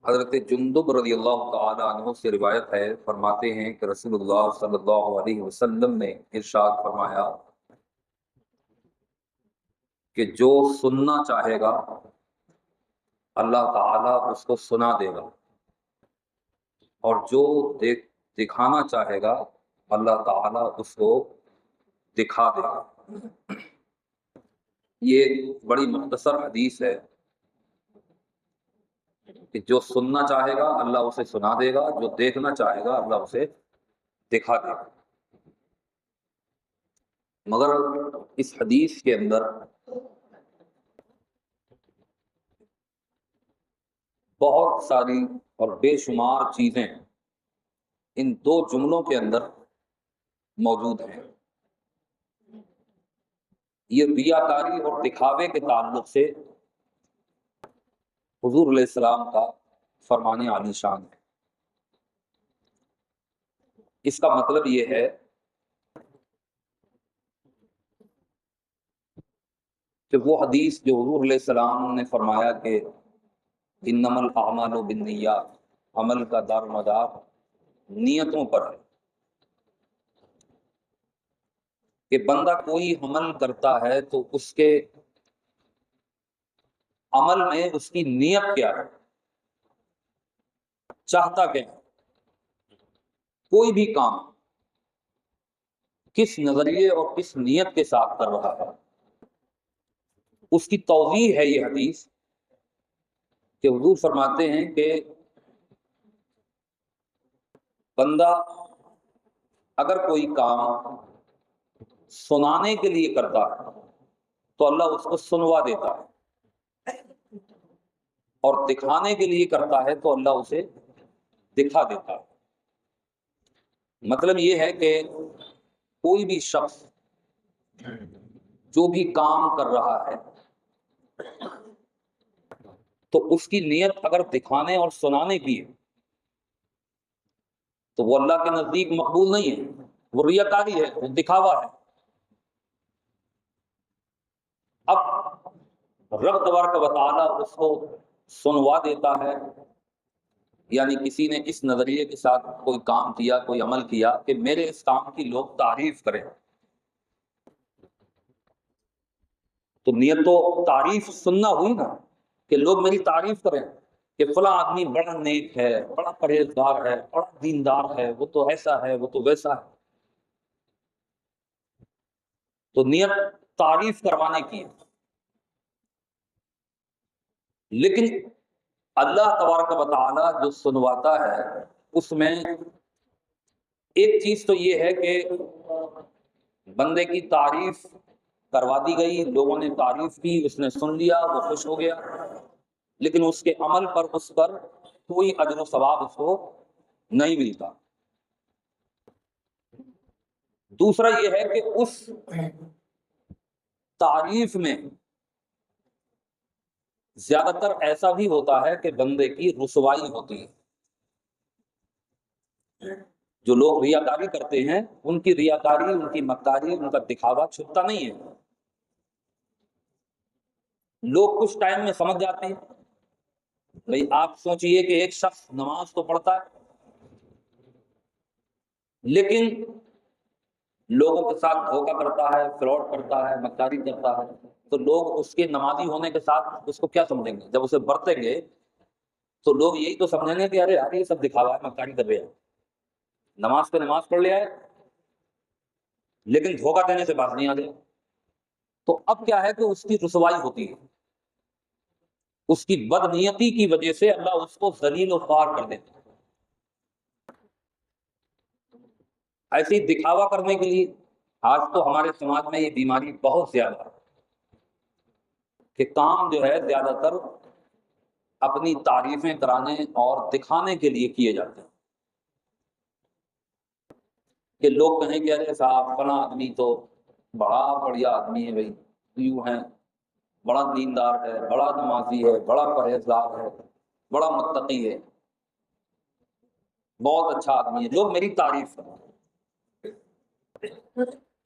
حضرت جندب رضی اللہ تعالی عنہ سے روایت ہے، فرماتے ہیں کہ رسول اللہ صلی اللہ علیہ وسلم نے ارشاد فرمایا کہ جو سننا چاہے گا اللہ تعالیٰ اس کو سنا دے گا، اور جو دکھانا چاہے گا اللہ تعالیٰ اس کو دکھا دے گا۔ یہ بڑی مختصر حدیث ہے کہ جو سننا چاہے گا اللہ اسے سنا دے گا، جو دیکھنا چاہے گا اللہ اسے دکھا دے گا۔ مگر اس حدیث کے اندر بہت ساری اور بے شمار چیزیں ان دو جملوں کے اندر موجود ہیں۔ یہ ریاکاری اور دکھاوے کے تعلق سے حضور علیہ السلام کا فرمان عالی شان ہے۔ اس کا مطلب یہ ہے کہ وہ حدیث جو حضور علیہ السلام نے فرمایا کہ انما الاعمال بالنیات، عمل کا دار و مدار نیتوں پر ہے، کہ بندہ کوئی عمل کرتا ہے تو اس کے عمل میں اس کی نیت کیا ہے، چاہتا کیا ہے، کوئی بھی کام کس نظریے اور کس نیت کے ساتھ کر رہا ہے، اس کی توضیح ہے یہ حدیث کہ حضور فرماتے ہیں کہ بندہ اگر کوئی کام سنانے کے لیے کرتا ہے تو اللہ اس کو سنوا دیتا ہے، اور دکھانے کے لیے کرتا ہے تو اللہ اسے دکھا دیتا ہے۔ مطلب یہ ہے کہ کوئی بھی شخص جو بھی کام کر رہا ہے تو اس کی نیت اگر دکھانے اور سنانے کی ہے تو وہ اللہ کے نزدیک مقبول نہیں ہے، وہ ریاکاری ہے، وہ دکھاوا ہے۔ اب رب تبارک و تعالیٰ اس کو سنوا دیتا ہے، یعنی کسی نے اس نظریے کے ساتھ کوئی کام کیا، کوئی عمل کیا کہ میرے اس کام کی لوگ تعریف کریں، تو نیت تو تعریف سننا ہوئی نا، کہ لوگ میری تعریف کریں کہ فلاں آدمی بڑا نیک ہے، بڑا پرہیزگار ہے، بڑا دیندار ہے، وہ تو ایسا ہے، وہ تو ویسا ہے۔ تو نیت تعریف کروانے کی ہے، لیکن اللہ تبارک و تعالیٰ جو سنواتا ہے اس میں ایک چیز تو یہ ہے کہ بندے کی تعریف کروا دی گئی، لوگوں نے تعریف کی، اس نے سن لیا، وہ خوش ہو گیا، لیکن اس کے عمل پر اس پر کوئی اجر و ثواب اس کو نہیں ملتا۔ دوسرا یہ ہے کہ اس تعریف میں زیادہ تر ایسا بھی ہوتا ہے کہ بندے کی رسوائی ہوتی ہے۔ جو لوگ ریاکاری کرتے ہیں ان کی ریاکاری، ان کی مکاری، ان کا دکھاوا چھپتا نہیں ہے، لوگ کچھ ٹائم میں سمجھ جاتے ہیں۔ بھئی آپ سوچئے کہ ایک شخص نماز تو پڑھتا ہے لیکن لوگوں کے ساتھ دھوکہ کرتا ہے، فراڈ کرتا ہے، مکاری کرتا ہے، تو لوگ اس کے نمازی ہونے کے ساتھ اس کو کیا سمجھیں گے؟ جب اسے برتیں گے تو لوگ یہی تو سمجھیں گے کہ ارے یار یہ سب دکھاوا ہے، مکاری کر رہے ہیں، نماز پہ نماز پڑھ لیا ہے لیکن دھوکہ دینے سے باز نہیں آ گیا۔ تو اب کیا ہے کہ اس کی رسوائی ہوتی ہے، اس کی بدنیتی کی وجہ سے اللہ اس کو ذلیل و خوار کر دیتا ہے۔ ایسے ہی دکھاوا کرنے کے لیے آج تو ہمارے سماج میں یہ بیماری بہت زیادہ ہے کہ کام جو ہے زیادہ تر اپنی تعریفیں کرانے اور دکھانے کے لیے کیے جاتے ہیں، کہ لوگ کہیں کہ ارے صاحب فلاں آدمی تو بڑا بڑھیا آدمی ہے، بھائی یوں ہے، بڑا دیندار ہے، بڑا نمازی ہے، بڑا پرہیزگار ہے، بڑا متقی ہے، بہت اچھا آدمی ہے، لوگ میری تعریف کریں۔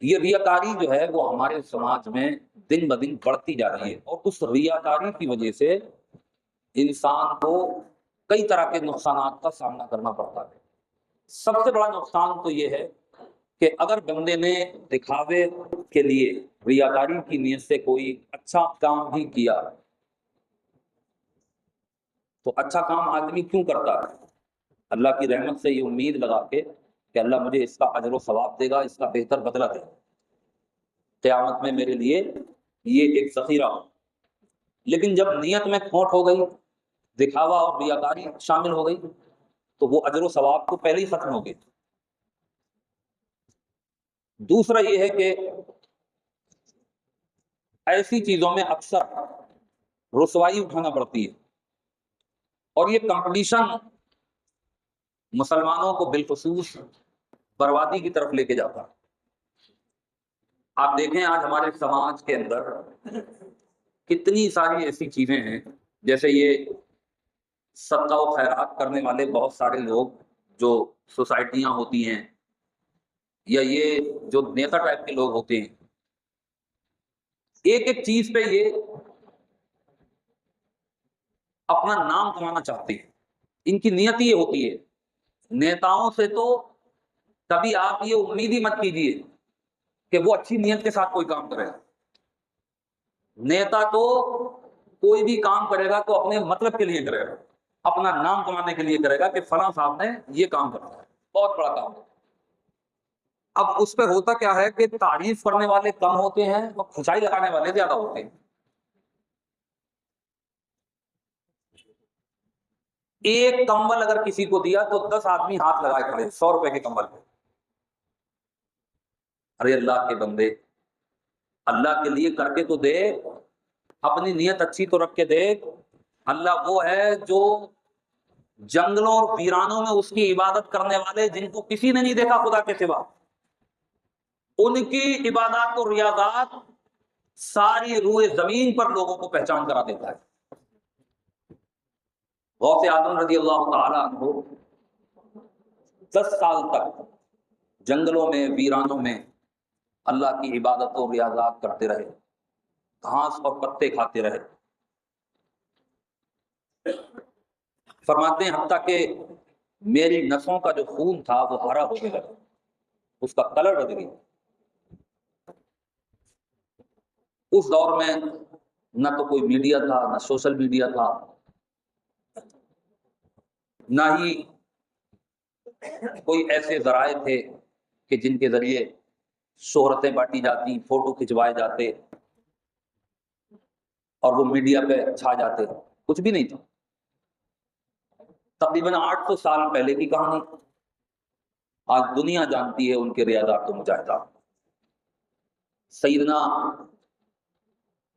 یہ ریاکاری جو ہے وہ ہمارے سماج میں دن بدن بڑھتی جا رہی ہے، اور اس ریاکاری کی وجہ سے انسان کو کئی طرح کے نقصانات کا سامنا کرنا پڑتا ہے۔ سب سے بڑا نقصان تو یہ ہے کہ اگر بندے نے دکھاوے کے لیے ریاکاری کی نیت سے کوئی اچھا کام بھی کیا، تو اچھا کام آدمی کیوں کرتا ہے؟ اللہ کی رحمت سے یہ امید لگا کے کہ اللہ مجھے اس کا اجر و ثواب دے گا، اس کا بہتر بدلہ دے گا، قیامت میں میرے لیے یہ ایک ذخیرہ ہو۔ لیکن جب نیت میں کھوٹ ہو گئی، دکھاوا اور ریاکاری شامل ہو گئی، تو وہ اجر و ثواب تو پہلے ہی ختم ہو گئے۔ دوسرا یہ ہے کہ ایسی چیزوں میں اکثر رسوائی اٹھانا پڑتی ہے، اور یہ کمپٹیشن مسلمانوں کو بالخصوص بربادی کی طرف لے کے جاتا ہے۔ آپ دیکھیں آج ہمارے سماج کے اندر کتنی ساری ایسی چیزیں ہیں، جیسے یہ صدقہ و خیرات کرنے والے بہت سارے لوگ جو سوسائٹیاں ہوتی ہیں، یا یہ جو نیتا ٹائپ کے لوگ ہوتے ہیں، ایک ایک چیز پہ یہ اپنا نام کمانا چاہتے ہیں۔ ان کی نیت یہ ہوتی ہے۔ نیتاؤں سے تو کبھی آپ یہ امید ہی مت کیجیے کہ وہ اچھی نیت کے ساتھ کوئی کام کرے گا۔ نیتا تو کوئی بھی کام کرے گا تو اپنے مطلب کے لیے کرے گا، اپنا نام کمانے کے لیے کرے گا کہ فلاں صاحب نے یہ کام کرا ہے، بہت بڑا کام ہے۔ اب اس پہ ہوتا کیا ہے کہ تعریف کرنے والے کم ہوتے ہیں اور کھچائی لگانے والے زیادہ ہوتے ہیں۔ ایک کمبل اگر کسی کو دیا تو 10 آدمی ہاتھ لگائے کھڑے 100 روپے کے کمبل پہ۔ ارے اللہ کے بندے، اللہ کے لیے کر کے تو دے، اپنی نیت اچھی تو رکھ کے دے۔ اللہ وہ ہے جو جنگلوں اور ویرانوں میں اس کی عبادت کرنے والے جن کو کسی نے نہیں دیکھا خدا کے سوا، ان کی عبادات اور ریاضات ساری روئے زمین پر لوگوں کو پہچان کرا دیتا ہے۔ غوث اعظم رضی اللہ تعالیٰ عنہ 10 سال تک جنگلوں میں ویرانوں میں اللہ کی عبادت و ریاضات کرتے رہے، گھاس اور پتے کھاتے رہے۔ فرماتے ہیں حتیٰ کہ میری نسوں کا جو خون تھا وہ ہرا ہونے لگا، اس کا کلر بدل گیا۔ اس دور میں نہ تو کوئی میڈیا تھا، نہ سوشل میڈیا تھا، نہ ہی کوئی ایسے ذرائع تھے کہ جن کے ذریعے شہرتیں بانٹی جاتی، فوٹو کھنچوائے جاتے اور وہ میڈیا پہ چھا جاتے، کچھ بھی نہیں تھا۔ تقریباً 800 سال پہلے کی کہانی، آج دنیا جانتی ہے ان کے ریاضات و مجاہدات۔ سیدنا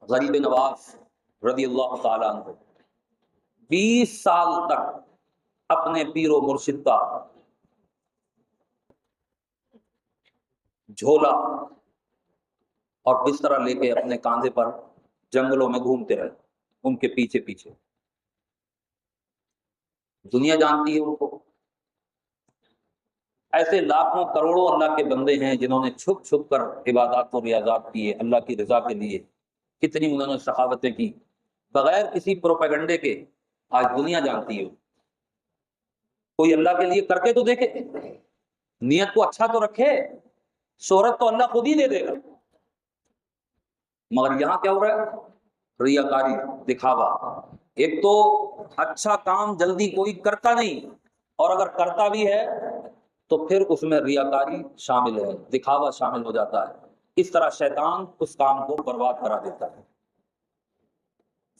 غریب نواز رضی اللہ تعالیٰ عنہ 20 سال تک اپنے پیر و مرشد کا جھولا اور بستر لے کے اپنے کاندھے پر جنگلوں میں گھومتے رہے، ان کے پیچھے پیچھے۔ دنیا جانتی ہے ان کو۔ ایسے لاکھوں کروڑوں اللہ کے بندے ہیں جنہوں نے چھپ چھپ کر عبادات و ریاضات کیے اللہ کی رضا کے لیے۔ کتنی انہوں نے سخاوتیں کی بغیر کسی پروپیگنڈے کے، آج دنیا جانتی ہے۔ کوئی اللہ کے لیے کر کے تو دیکھے، نیت کو اچھا تو رکھے، شہرت تو اللہ خود ہی دے دے گا۔ مگر یہاں کیا ہو رہا ہے؟ ریاکاری، دکھاوا۔ ایک تو اچھا کام جلدی کوئی کرتا نہیں، اور اگر کرتا بھی ہے تو پھر اس میں ریاکاری شامل ہے، دکھاوا شامل ہو جاتا ہے۔ اس طرح شیطان اس کام کو برباد کرا دیتا ہے۔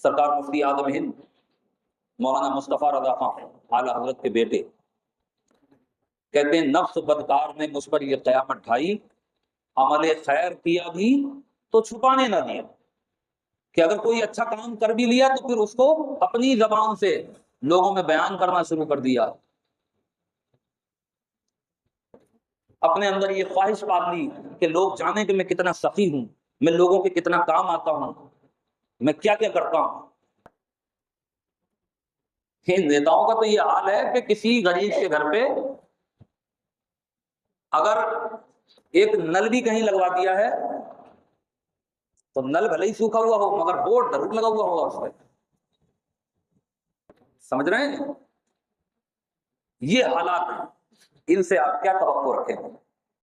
سرکار مفتی اعظم ہند مولانا مصطفیٰ رضا خان اعلیٰ حضرت کے بیٹے کہتے ہیں نفس بدکار نے مجھ پر یہ قیامت ڈھائی، عمل خیر کیا بھی تو چھپانے نہ دیا، کہ اگر کوئی اچھا کام کر بھی لیا تو پھر اس کو اپنی زبان سے لوگوں میں بیان کرنا شروع کر دیا، اپنے اندر یہ خواہش پال لی کہ لوگ جانیں کہ میں کتنا سخی ہوں، میں لوگوں کے کتنا کام آتا ہوں، میں کیا کیا کرتا ہوں۔ ان نیتاؤں کا تو یہ حال ہے کہ کسی غریب کے گھر پہ اگر ایک نل بھی کہیں لگوا دیا ہے تو نل بھلے ہی سوکھا ہوا ہو مگر بورڈ ضرور لگا ہوا ہوگا اس پہ۔ سمجھ رہے ہیں؟ یہ حالات ہیں، ان سے آپ کیا توقع رکھیں؟